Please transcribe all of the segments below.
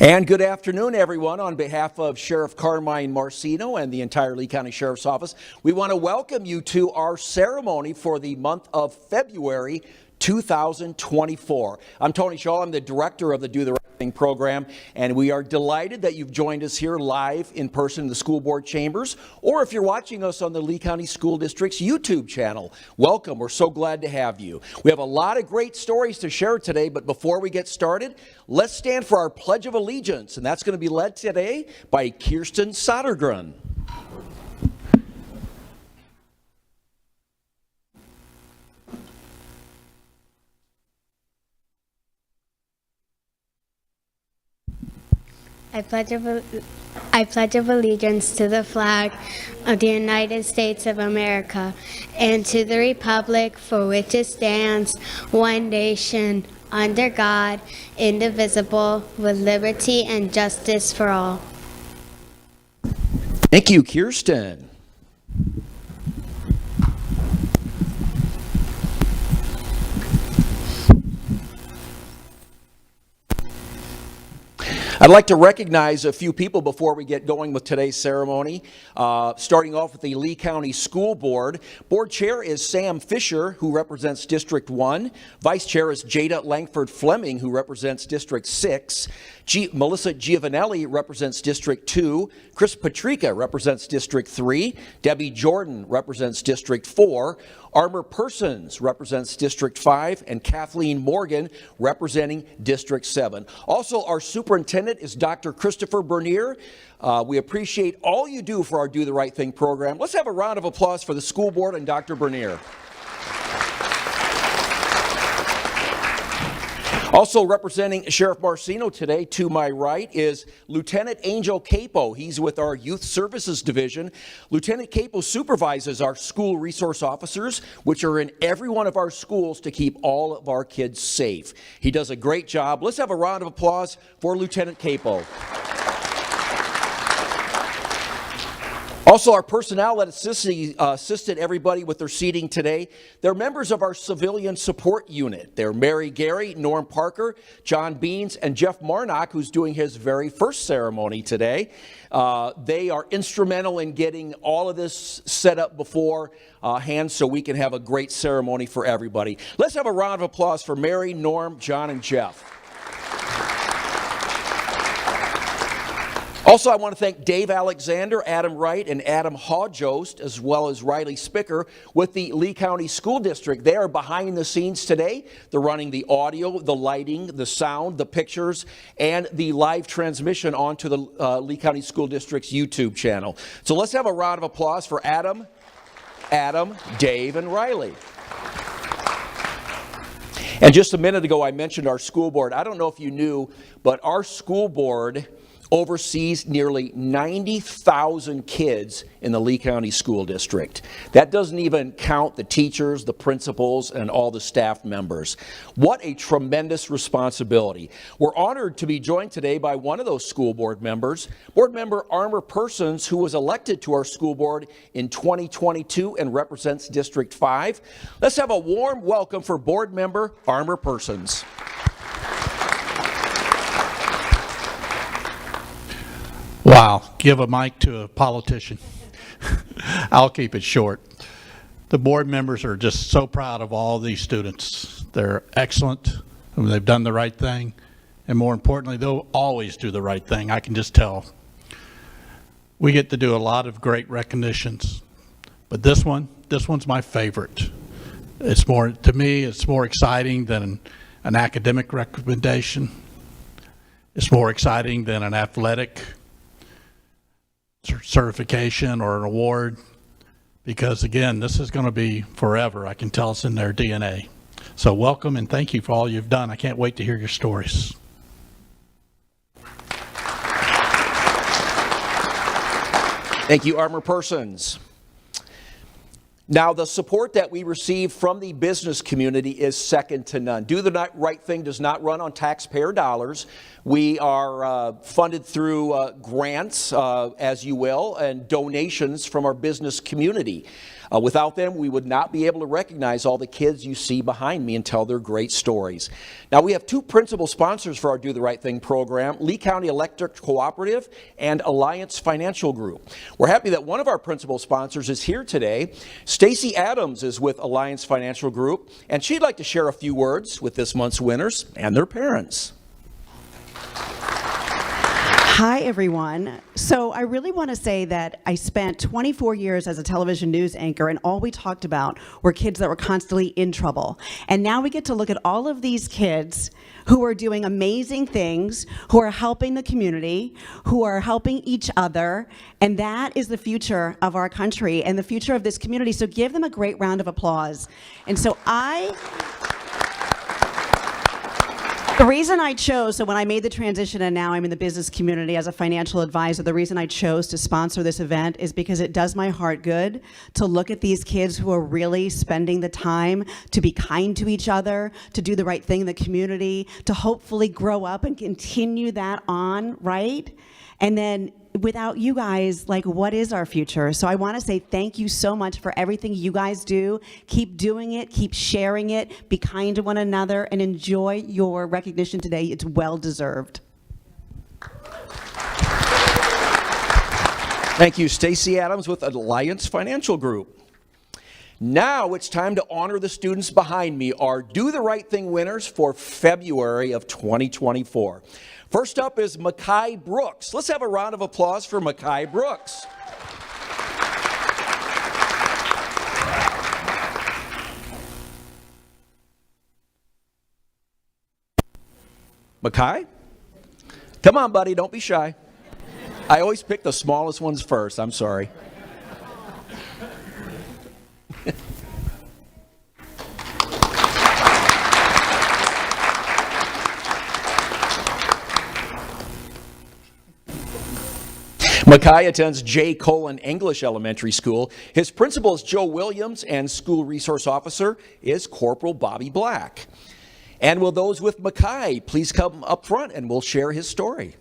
And good afternoon, everyone. On behalf of Sheriff Carmine Marcino and the entire Lee County Sheriff's Office, we want to welcome you to our ceremony for the month of February 2024. I'm Tony Shaw. I'm the director of the Do the Right Thing program, and we are delighted that you've joined us here live in person in the school board chambers, or if you're watching us on the Lee County School District's YouTube channel. Welcome. We're so glad to have you. We have a lot of great stories to share today, but before we get started, let's stand for our Pledge of Allegiance, and that's going to be led today by Kirsten Sodergren. I pledge of allegiance to the flag of the United States of America and to the republic for which it stands, one nation, under God, indivisible, with liberty and justice for all. Thank you, Kirsten. I'd like to recognize a few people before we get going with today's ceremony. Starting off with the Lee County School Board. Board Chair is Sam Fisher, who represents District 1. Vice Chair is Jada Langford Fleming, who represents District 6. Melissa Giovanelli represents District 2. Chris Patrica represents District 3. Debbie Jordan represents District 4. Armor Persons represents District 5, and Kathleen Morgan representing District 7. Also, our superintendent is Dr. Christopher Bernier. We appreciate all you do for our Do the Right Thing program. Let's have a round of applause for the school board and Dr. Bernier. Also representing Sheriff Marcino today, to my right, is Lieutenant Angel Capo. He's with our Youth Services Division. Lieutenant Capo supervises our school resource officers, which are in every one of our schools to keep all of our kids safe. He does a great job. Let's have a round of applause for Lieutenant Capo. Also, our personnel that assisted everybody with their seating today, they're members of our civilian support unit. They're Mary Gary, Norm Parker, John Beans, and Jeff Marnock, who's doing his very first ceremony today. They are instrumental in getting all of this set up beforehand so we can have a great ceremony for everybody. Let's have a round of applause for Mary, Norm, John, and Jeff. Also, I want to thank Dave Alexander, Adam Wright, and Adam Hodjost, as well as Riley Spicker with the Lee County School District. They are behind the scenes today. They're running the audio, the lighting, the sound, the pictures, and the live transmission onto the Lee County School District's YouTube channel. So let's have a round of applause for Adam, Dave, and Riley. And just a minute ago, I mentioned our school board. I don't know if you knew, but our school board oversees nearly 90,000 kids in the Lee County School District. That doesn't even count the teachers, the principals, and all the staff members. What a tremendous responsibility. We're honored to be joined today by one of those school board members, Board Member Armor Persons, who was elected to our school board in 2022 and represents District 5. Let's have a warm welcome for Board Member Armor Persons. Wow, give a mic to a politician. I'll keep it short. The board members are just so proud of all these students. They're excellent, they've done the right thing, and more importantly, they'll always do the right thing. I can just tell. We get to do a lot of great recognitions, but this one's my favorite. It's more, to me, it's more exciting than an academic recommendation. It's more exciting than an athletic certification or an award, because again, this is going to be forever. I can tell it's in their DNA. So welcome and thank you for all you've done. I can't wait to hear your stories. Thank you, Armor Persons. Now, the support that we receive from the business community is second to none. Do the Right Thing does not run on taxpayer dollars. We are funded through grants, as you will, and donations from our business community. Without them, we would not be able to recognize all the kids you see behind me and tell their great stories. Now, we have two principal sponsors for our Do the Right Thing program, Lee County Electric Cooperative and Alliance Financial Group. We're happy that one of our principal sponsors is here today. Stacy Adams is with Alliance Financial Group, and she'd like to share a few words with this month's winners and their parents. Hi, everyone. So I really want to say that I spent 24 years as a television news anchor, and all we talked about were kids that were constantly in trouble. And now we get to look at all of these kids who are doing amazing things, who are helping the community, who are helping each other, and that is the future of our country and the future of this community. So give them a great round of applause. And so the reason I chose, so when I made the transition and now I'm in the business community as a financial advisor, the reason I chose to sponsor this event is because it does my heart good to look at these kids who are really spending the time to be kind to each other, to do the right thing in the community, to hopefully grow up and continue that on, right? And then without you guys, like, what is our future? So I want to say thank you so much for everything you guys do. Keep doing it, keep sharing it, be kind to one another, and enjoy your recognition today. It's well deserved. Thank you, Stacy Adams with Alliance Financial Group. Now it's time to honor the students behind me, our Do the Right Thing winners for February of 2024. First up is Makai Brooks. Let's have a round of applause for Makai Brooks. Makai? Come on, buddy, don't be shy. I always pick the smallest ones first, I'm sorry. Makai attends J. Colon English Elementary School. His principal is Joe Williams, and school resource officer is Corporal Bobby Black. And will those with Makai please come up front and we'll share his story.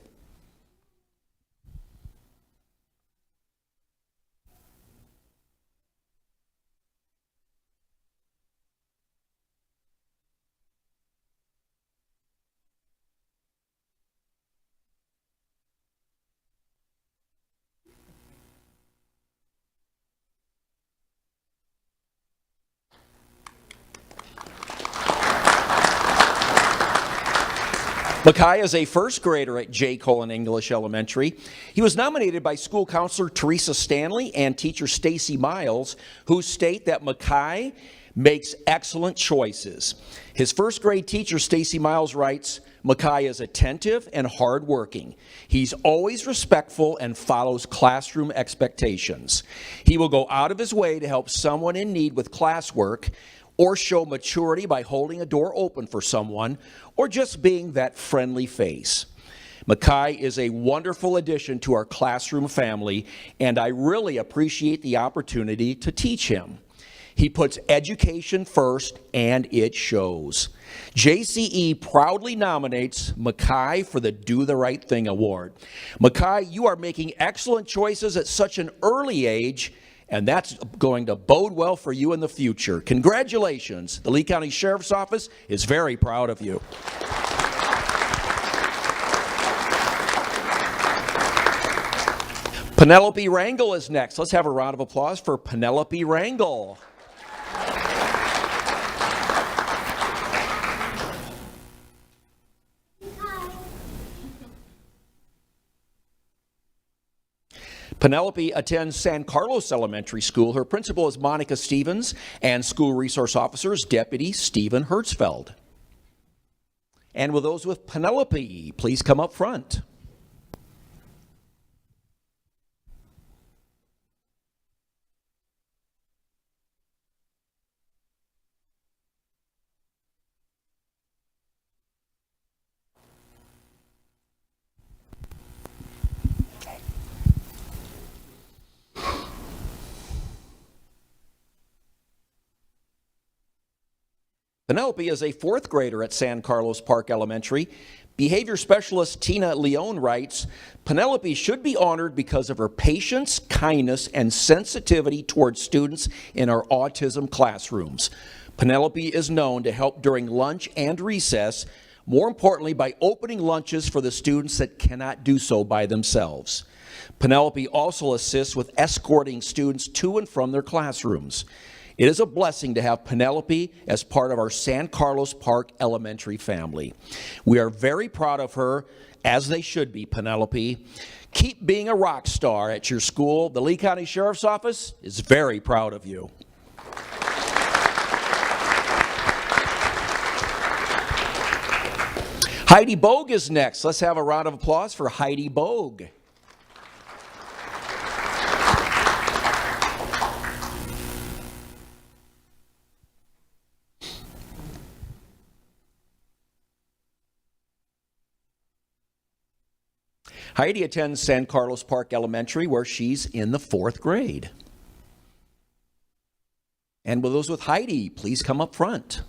Makai is a first grader at J. Colon English Elementary. He was nominated by school counselor Teresa Stanley and teacher Stacy Miles, who state that Makai makes excellent choices. His first grade teacher, Stacy Miles, writes, Makai is attentive and hardworking. He's always respectful and follows classroom expectations. He will go out of his way to help someone in need with classwork, or show maturity by holding a door open for someone, or just being that friendly face. Makai is a wonderful addition to our classroom family, and I really appreciate the opportunity to teach him. He puts education first, and it shows. JCE proudly nominates Makai for the Do the Right Thing Award. Makai, you are making excellent choices at such an early age, and that's going to bode well for you in the future. Congratulations. The Lee County Sheriff's Office is very proud of you. Penelope Rangel is next. Let's have a round of applause for Penelope Rangel. Penelope attends San Carlos Elementary School. Her principal is Monica Stevens, and school resource officer is Deputy Stephen Hertzfeld. And will those with Penelope please come up front? Penelope is a fourth grader at San Carlos Park Elementary. Behavior specialist Tina Leone writes, Penelope should be honored because of her patience, kindness, and sensitivity towards students in our autism classrooms. Penelope is known to help during lunch and recess, more importantly by opening lunches for the students that cannot do so by themselves. Penelope also assists with escorting students to and from their classrooms. It is a blessing to have Penelope as part of our San Carlos Park Elementary family. We are very proud of her, as they should be, Penelope. Keep being a rock star at your school. The Lee County Sheriff's Office is very proud of you. Heidi Bogue is next. Let's have a round of applause for Heidi Bogue. Heidi attends San Carlos Park Elementary, where she's in the fourth grade. And will those with Heidi please come up front?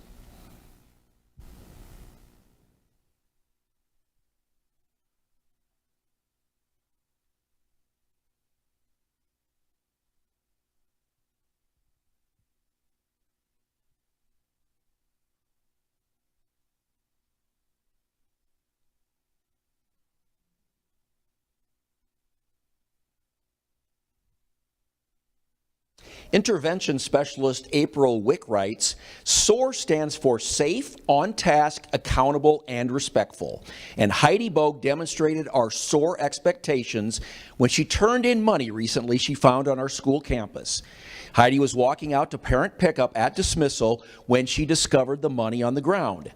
Intervention specialist April Wick writes, SOAR stands for safe, on task, accountable, and respectful. And Heidi Bogue demonstrated our SOAR expectations when she turned in money recently she found on our school campus. Heidi was walking out to parent pickup at dismissal when she discovered the money on the ground.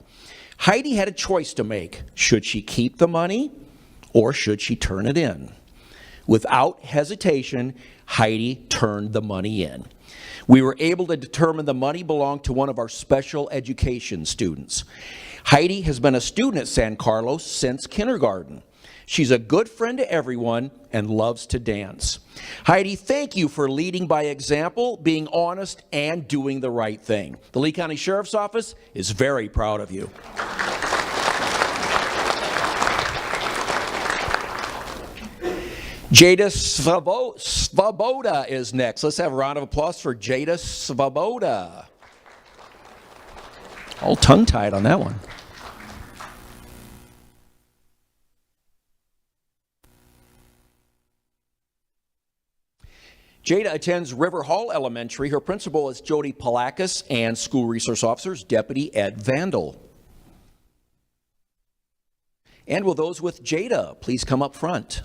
Heidi had a choice to make. Should she keep the money or should she turn it in? Without hesitation, Heidi turned the money in. We were able to determine the money belonged to one of our special education students. Heidi has been a student at San Carlos since kindergarten. She's a good friend to everyone and loves to dance. Heidi, thank you for leading by example, being honest, and doing the right thing. The Lee County Sheriff's Office is very proud of you. Jada Svoboda is next. Let's have a round of applause for Jada Svoboda. All tongue-tied on that one. Jada attends River Hall Elementary. Her principal is Jody Palakis, and school resource officers Deputy Ed Vandal. And will those with Jada please come up front?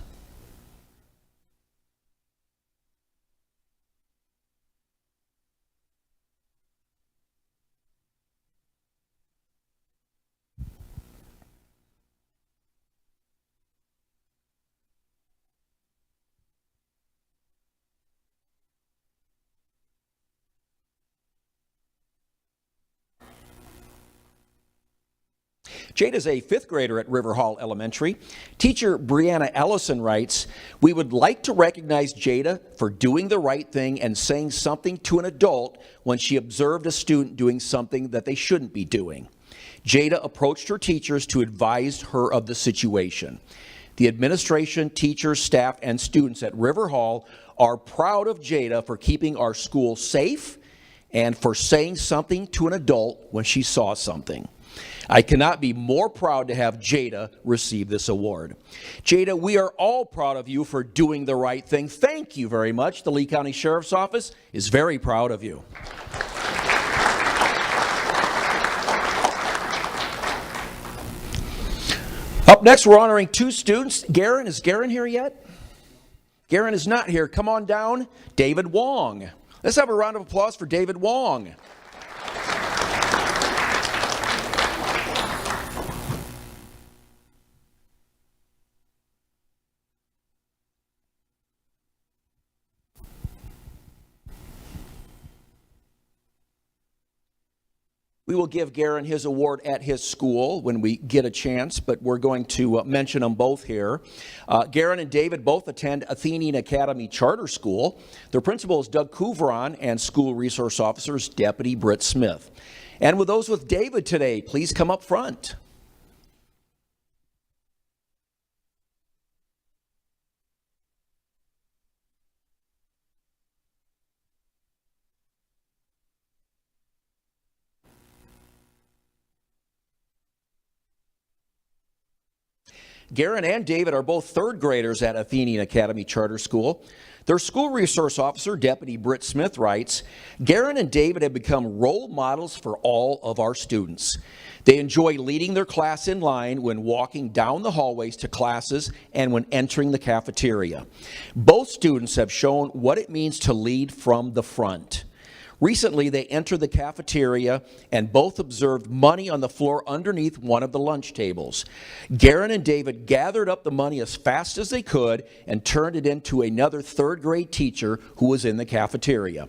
Jade is a fifth grader at River Hall Elementary. Teacher Brianna Ellison writes, we would like to recognize Jada for doing the right thing and saying something to an adult when she observed a student doing something that they shouldn't be doing. Jada approached her teachers to advise her of the situation. The administration, teachers, staff, and students at River Hall are proud of Jada for keeping our school safe and for saying something to an adult when she saw something. I cannot be more proud to have Jada receive this award. Jada, we are all proud of you for doing the right thing. Thank you very much. The Lee County Sheriff's Office is very proud of you. Up next, we're honoring two students. Garen, is Garen here yet? Garen is not here. Come on down. David Wong. Let's have a round of applause for David Wong. We will give Garen his award at his school when we get a chance, but we're going to mention them both here. Garen and David both attend Athenian Academy Charter School. Their principal is Doug Couveron and school resource officers Deputy Britt Smith. And with those with David today, please come up front. Garen and David are both third graders at Athenian Academy Charter School. Their school resource officer, Deputy Britt Smith, writes, Garen and David have become role models for all of our students. They enjoy leading their class in line when walking down the hallways to classes and when entering the cafeteria. Both students have shown what it means to lead from the front. Recently, they entered the cafeteria and both observed money on the floor underneath one of the lunch tables. Garen and David gathered up the money as fast as they could and turned it into another third grade teacher who was in the cafeteria.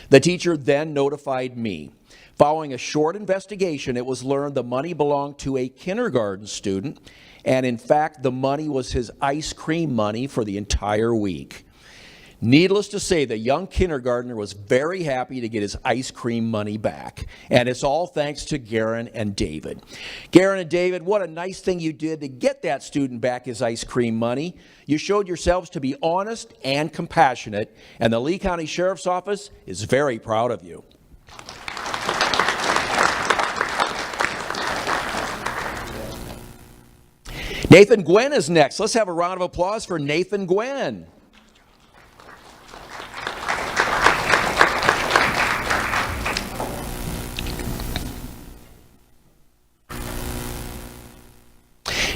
The teacher then notified me. Following a short investigation, it was learned the money belonged to a kindergarten student, and in fact, the money was his ice cream money for the entire week. Needless to say, the young kindergartner was very happy to get his ice cream money back. And it's all thanks to Garen and David. Garen and David, what a nice thing you did to get that student back his ice cream money. You showed yourselves to be honest and compassionate, and the Lee County Sheriff's Office is very proud of you. Nathan Gwen is next. Let's have a round of applause for Nathan Gwen.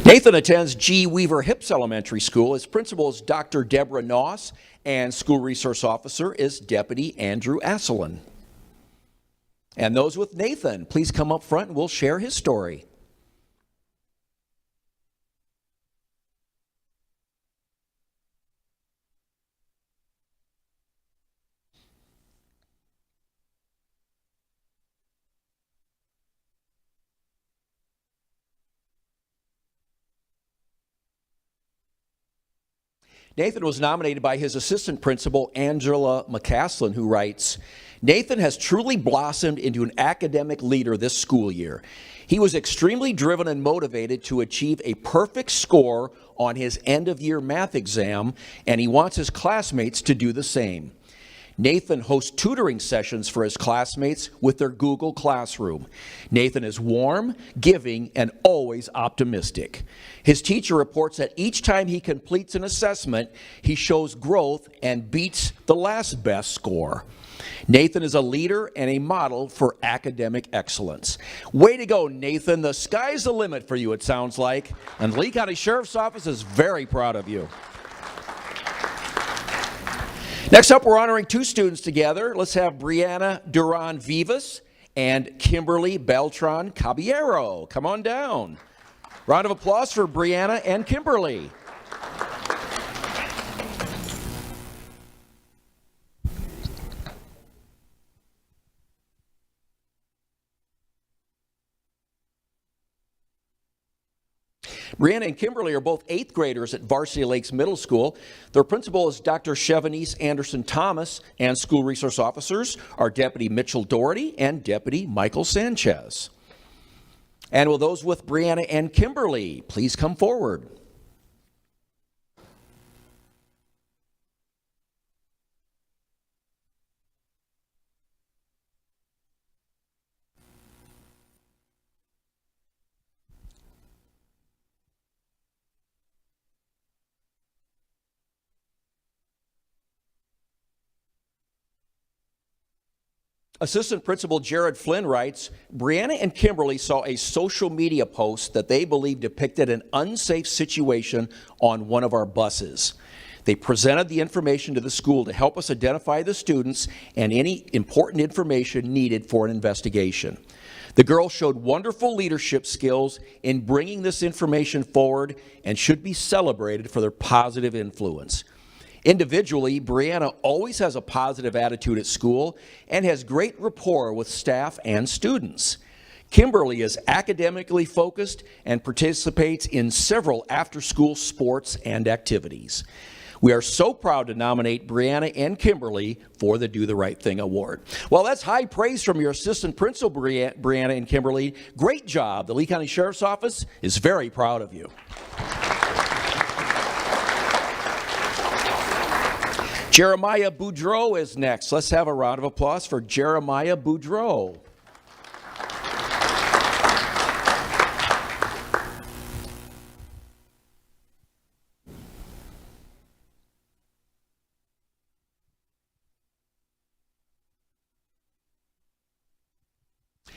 Nathan attends G. Weaver Hips Elementary School. His principal is Dr. Deborah Noss, and school resource officer is Deputy Andrew Asselin. And those with Nathan, please come up front and we'll share his story. Nathan was nominated by his assistant principal, Angela McCaslin, who writes, Nathan has truly blossomed into an academic leader this school year. He was extremely driven and motivated to achieve a perfect score on his end-of-year math exam, and he wants his classmates to do the same. Nathan hosts tutoring sessions for his classmates with their Google Classroom. Nathan is warm, giving, and always optimistic. His teacher reports that each time he completes an assessment, he shows growth and beats the last best score. Nathan is a leader and a model for academic excellence. Way to go, Nathan. The sky's the limit for you, it sounds like. And Lee County Sheriff's Office is very proud of you. Next up, we're honoring two students together. Let's have Brianna Duran Vivas and Kimberly Beltran Caballero. Come on down. Round of applause for Brianna and Kimberly. Brianna and Kimberly are both 8th graders at Varsity Lakes Middle School. Their principal is Dr. Chevanice Anderson Thomas, and school resource officers are Deputy Mitchell Doherty and Deputy Michael Sanchez. And will those with Brianna and Kimberly please come forward? Assistant Principal Jared Flynn writes, Brianna and Kimberly saw a social media post that they believe depicted an unsafe situation on one of our buses. They presented the information to the school to help us identify the students and any important information needed for an investigation. The girls showed wonderful leadership skills in bringing this information forward and should be celebrated for their positive influence. Individually, Brianna always has a positive attitude at school and has great rapport with staff and students. Kimberly is academically focused and participates in several after-school sports and activities. We are so proud to nominate Brianna and Kimberly for the Do the Right Thing Award. Well, that's high praise from your assistant principal, Brianna and Kimberly. Great job. The Lee County Sheriff's Office is very proud of you. Jeremiah Boudreau is next. Let's have a round of applause for Jeremiah Boudreau.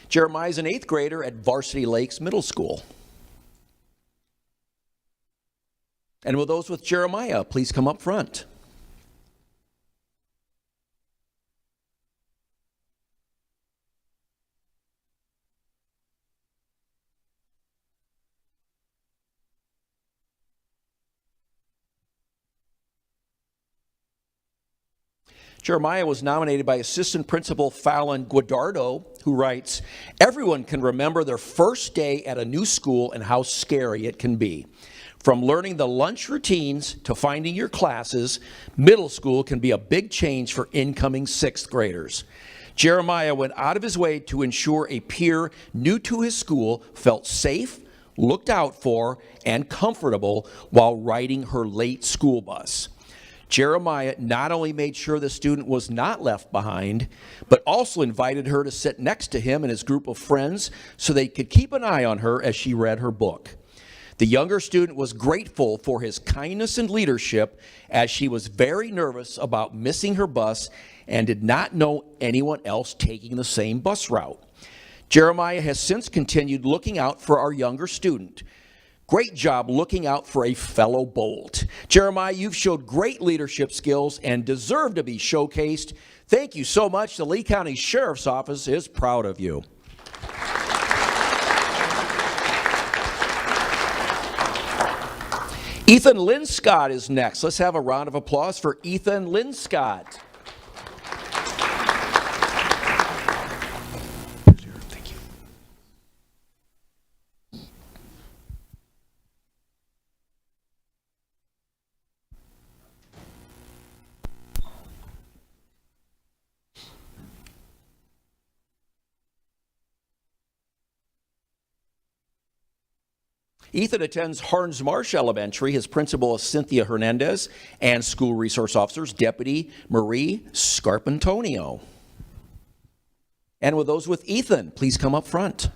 Jeremiah is an 8th grader at Varsity Lakes Middle School. And will those with Jeremiah please come up front? Jeremiah was nominated by Assistant Principal Fallon Guadardo, who writes, "Everyone can remember their first day at a new school and how scary it can be. From learning the lunch routines to finding your classes, middle school can be a big change for incoming 6th graders. Jeremiah went out of his way to ensure a peer new to his school felt safe, looked out for, and comfortable while riding her late school bus. Jeremiah not only made sure the student was not left behind, but also invited her to sit next to him and his group of friends so they could keep an eye on her as she read her book. The younger student was grateful for his kindness and leadership, as she was very nervous about missing her bus and did not know anyone else taking the same bus route. Jeremiah has since continued looking out for our younger student. Great job looking out for a fellow Bolt. Jeremiah, you've showed great leadership skills and deserve to be showcased. Thank you so much. The Lee County Sheriff's Office is proud of you." Ethan Linscott is next. Let's have a round of applause for Ethan Linscott. Thank you. Ethan attends Harns Marsh Elementary. His principal is Cynthia Hernandez, and school resource officers Deputy Marie Scarpantonio. And with those with Ethan, please come up front.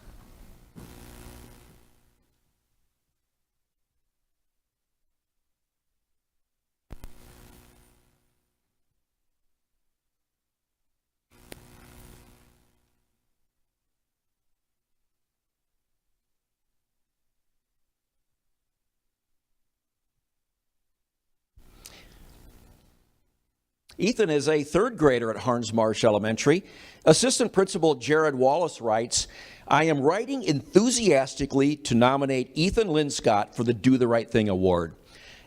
Ethan is a 3rd grader at Harns Marsh Elementary. Assistant Principal Jared Wallace writes, "I am writing enthusiastically to nominate Ethan Linscott for the Do the Right Thing Award.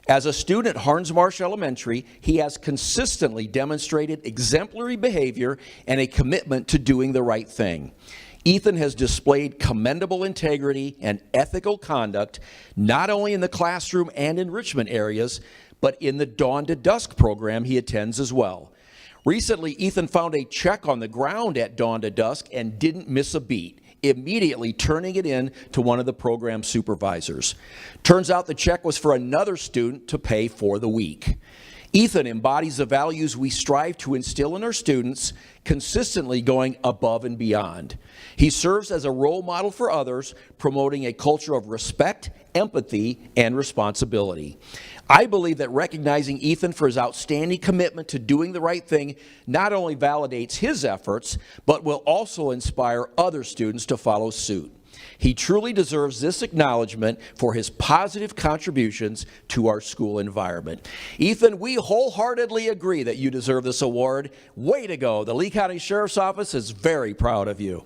As a student at Harns Marsh Elementary, he has consistently demonstrated exemplary behavior and a commitment to doing the right thing. Ethan has displayed commendable integrity and ethical conduct, not only in the classroom and enrichment areas, but in the Dawn to Dusk program he attends as well. Recently, Ethan found a check on the ground at Dawn to Dusk and didn't miss a beat, immediately turning it in to one of the program supervisors. Turns out the check was for another student to pay for the week. Ethan embodies the values we strive to instill in our students, consistently going above and beyond. He serves as a role model for others, promoting a culture of respect, empathy, and responsibility. I believe that recognizing Ethan for his outstanding commitment to doing the right thing not only validates his efforts, but will also inspire other students to follow suit. He truly deserves this acknowledgement for his positive contributions to our school environment." Ethan, we wholeheartedly agree that you deserve this award. Way to go. The Lee County Sheriff's Office is very proud of you.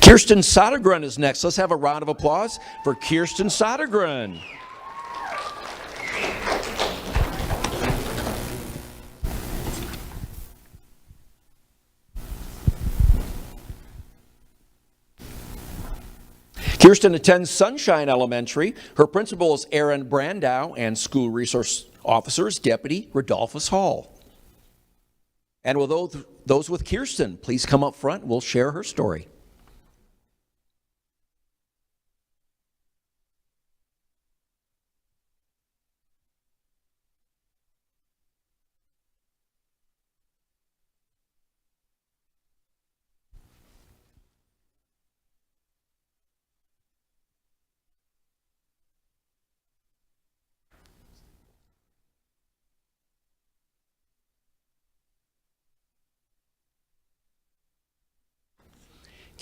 Kirsten Sodergren is next. Let's have a round of applause for Kirsten Sodergren. Kirsten attends Sunshine Elementary. Her principal is Aaron Brandow, and school resource officer is Deputy Rodolphus Hall. And will those with Kirsten please come up front? We'll share her story.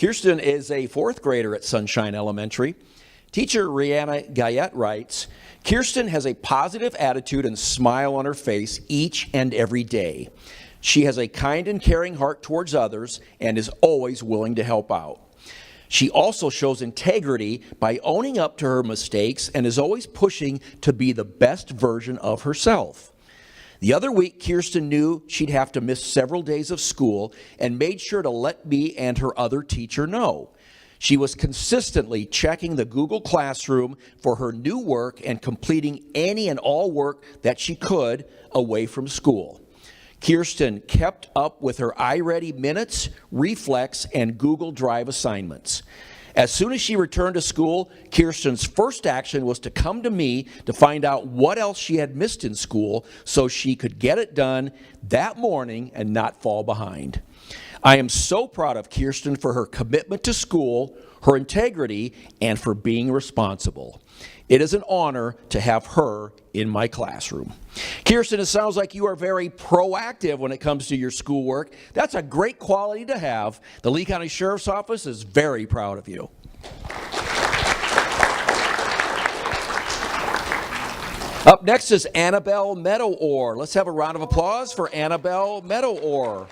Kirsten is a fourth grader at Sunshine Elementary. Teacher Rihanna Gayette writes, Kirsten has a positive attitude and smile on her face each and every day. She has a kind and caring heart towards others and is always willing to help out. She also shows integrity by owning up to her mistakes and is always pushing to be the best version of herself. The other week, Kirsten knew she'd have to miss several days of school and made sure to let me and her other teacher know. She was consistently checking the Google Classroom for her new work and completing any and all work that she could away from school. Kirsten kept up with her iReady Minutes, Reflex, and Google Drive assignments. As soon as she returned to school, Kirsten's first action was to come to me to find out what else she had missed in school so she could get it done that morning and not fall behind. I am so proud of Kirsten for her commitment to school, her integrity, and for being responsible. It is an honor to have her in my classroom. Kirsten, it sounds like you are very proactive when it comes to your schoolwork. That's a great quality to have. The Lee County Sheriff's Office is very proud of you. Up next is Annabelle Meadow-Orr. Let's have a round of applause for Annabelle Meadow-Orr.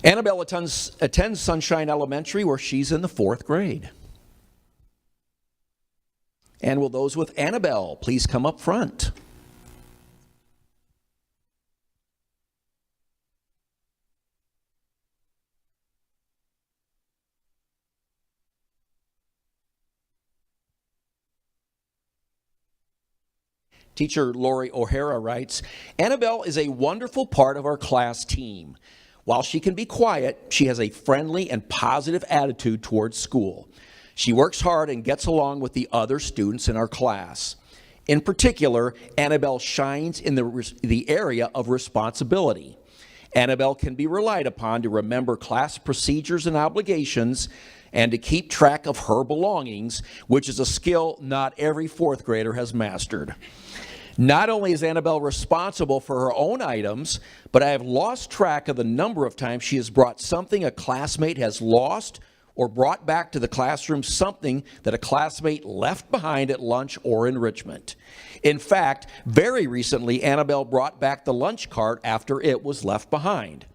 Annabelle attends Sunshine Elementary, where she's in the fourth grade. And will those with Annabelle please come up front? Teacher Lori O'Hara writes, Annabelle is a wonderful part of our class team. While she can be quiet, she has a friendly and positive attitude towards school. She works hard and gets along with the other students in our class. In particular, Annabelle shines in the area of responsibility. Annabelle can be relied upon to remember class procedures and obligations and to keep track of her belongings, which is a skill not every fourth grader has mastered. Not only is Annabelle responsible for her own items, but I have lost track of the number of times she has brought something a classmate has lost or brought back to the classroom something that a classmate left behind at lunch or enrichment. In fact, very recently, Annabelle brought back the lunch cart after it was left behind.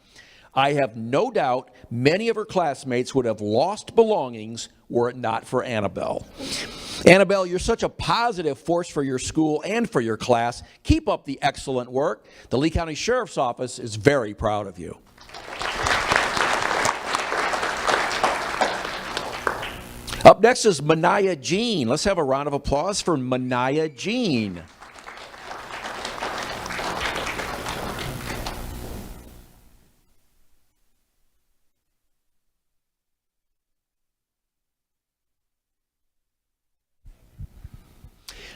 I have no doubt many of her classmates would have lost belongings were it not for Annabelle. Annabelle, you're such a positive force for your school and for your class. Keep up the excellent work. The Lee County Sheriff's Office is very proud of you. Up next is Manaya Jean. Let's have a round of applause for Manaya Jean.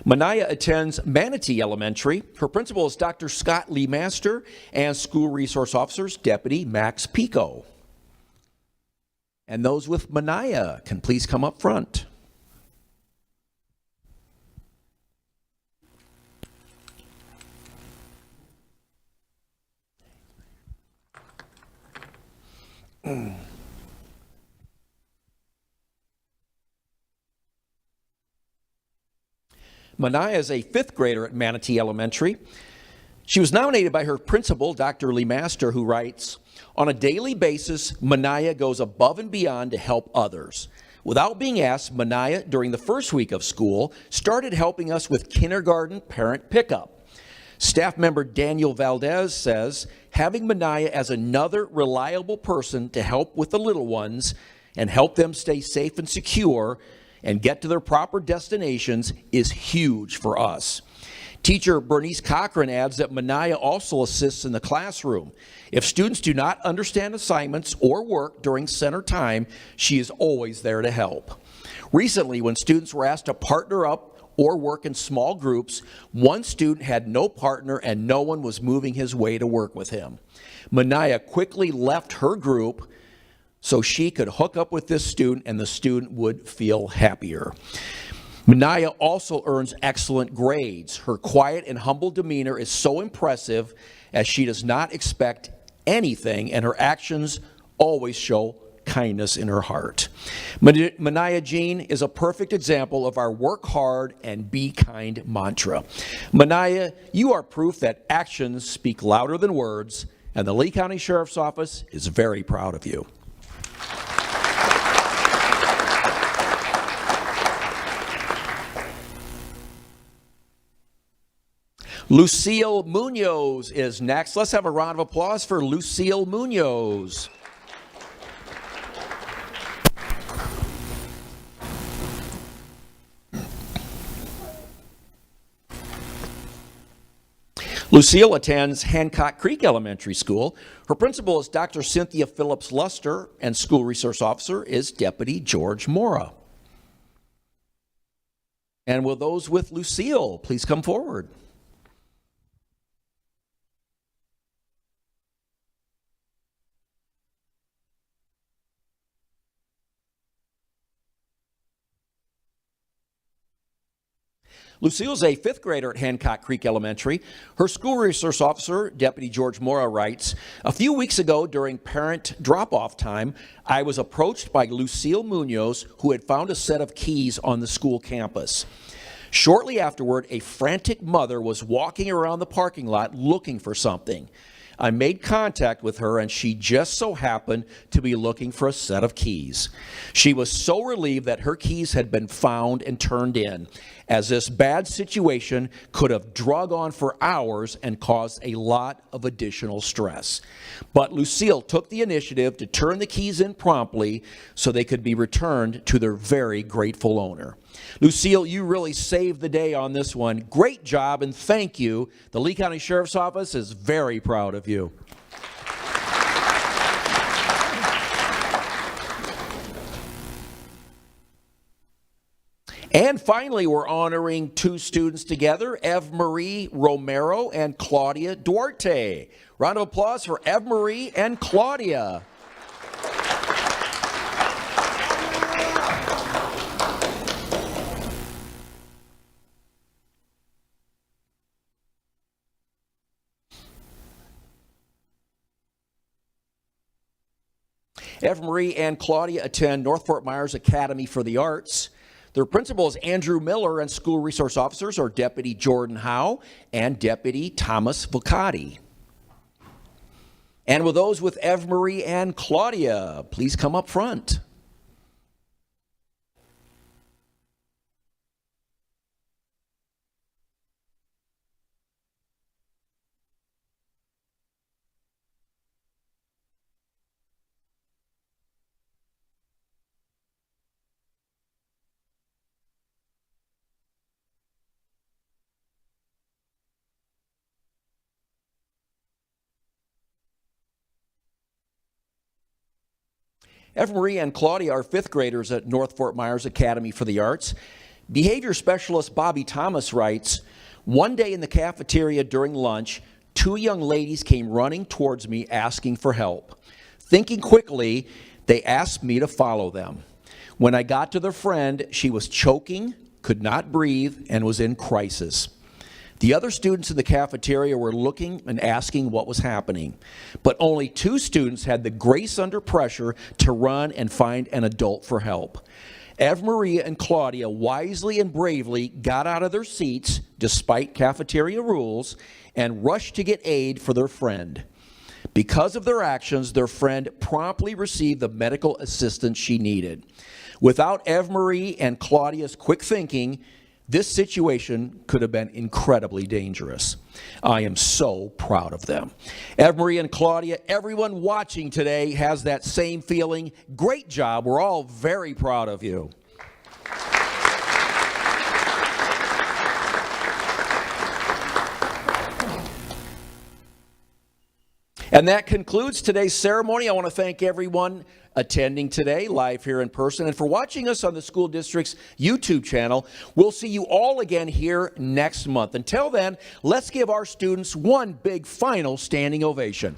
Manaya attends Manatee Elementary. Her principal is Dr. Scott Lee Master and school resource officers Deputy Max Pico. And those with Manaya can please come up front. Manaya is a fifth grader at Manatee Elementary. She was nominated by her principal, Dr. Lee Master, who writes, on a daily basis, Manaya goes above and beyond to help others. Without being asked, Mania, during the first week of school, started helping us with kindergarten parent pickup. Staff member Daniel Valdez says, having Mania as another reliable person to help with the little ones and help them stay safe and secure and get to their proper destinations is huge for us. Teacher Bernice Cochran adds that Mania also assists in the classroom. If students do not understand assignments or work during center time, she is always there to help. Recently, when students were asked to partner up or work in small groups, one student had no partner and no one was moving his way to work with him. Mania quickly left her group so she could hook up with this student and the student would feel happier. Mania also earns excellent grades. Her quiet and humble demeanor is so impressive as she does not expect anything and her actions always show kindness in her heart. Mania Jean is a perfect example of our work hard and be kind mantra. Mania, you are proof that actions speak louder than words, and the Lee County Sheriff's Office is very proud of you. Lucille Munoz is next. Let's have a round of applause for Lucille Munoz. Lucille attends Hancock Creek Elementary School. Her principal is Dr. Cynthia Phillips Luster, and school resource officer is Deputy George Mora. And will those with Lucille please come forward? Lucille's a fifth grader at Hancock Creek Elementary. Her school resource officer, Deputy George Mora, writes, a few weeks ago during parent drop-off time, I was approached by Lucille Munoz, who had found a set of keys on the school campus. Shortly afterward, a frantic mother was walking around the parking lot looking for something. I made contact with her and she just so happened to be looking for a set of keys. She was so relieved that her keys had been found and turned in, as this bad situation could have drug on for hours and caused a lot of additional stress. But Lucille took the initiative to turn the keys in promptly so they could be returned to their very grateful owner. Lucille, you really saved the day on this one. Great job and thank you. The Lee County Sheriff's Office is very proud of you. And finally, we're honoring two students together, Eve Marie Romero and Claudia Duarte. Round of applause for Eve Marie and Claudia. Eve Marie and Claudia attend North Fort Myers Academy for the Arts. Their principal is Andrew Miller, and school resource officers are Deputy Jordan Howe and Deputy Thomas Vocati. And with those with Eve Marie and Claudia, please come up front. Eve Marie and Claudia are fifth graders at North Fort Myers Academy for the Arts. Behavior specialist Bobby Thomas writes, one day in the cafeteria during lunch, two young ladies came running towards me asking for help. Thinking quickly, they asked me to follow them. When I got to their friend, she was choking, could not breathe, and was in crisis. The other students in the cafeteria were looking and asking what was happening, but only two students had the grace under pressure to run and find an adult for help. Eve Marie and Claudia wisely and bravely got out of their seats despite cafeteria rules and rushed to get aid for their friend. Because of their actions, their friend promptly received the medical assistance she needed. Without Eve-Marie and Claudia's quick thinking, this situation could have been incredibly dangerous. I am so proud of them. Eve-Marie and Claudia, everyone watching today has that same feeling. Great job. We're all very proud of you. And that concludes today's ceremony. I want to thank everyone attending today live here in person and for watching us on the school district's YouTube channel. We'll see you all again here next month. Until then, let's give our students one big final standing ovation.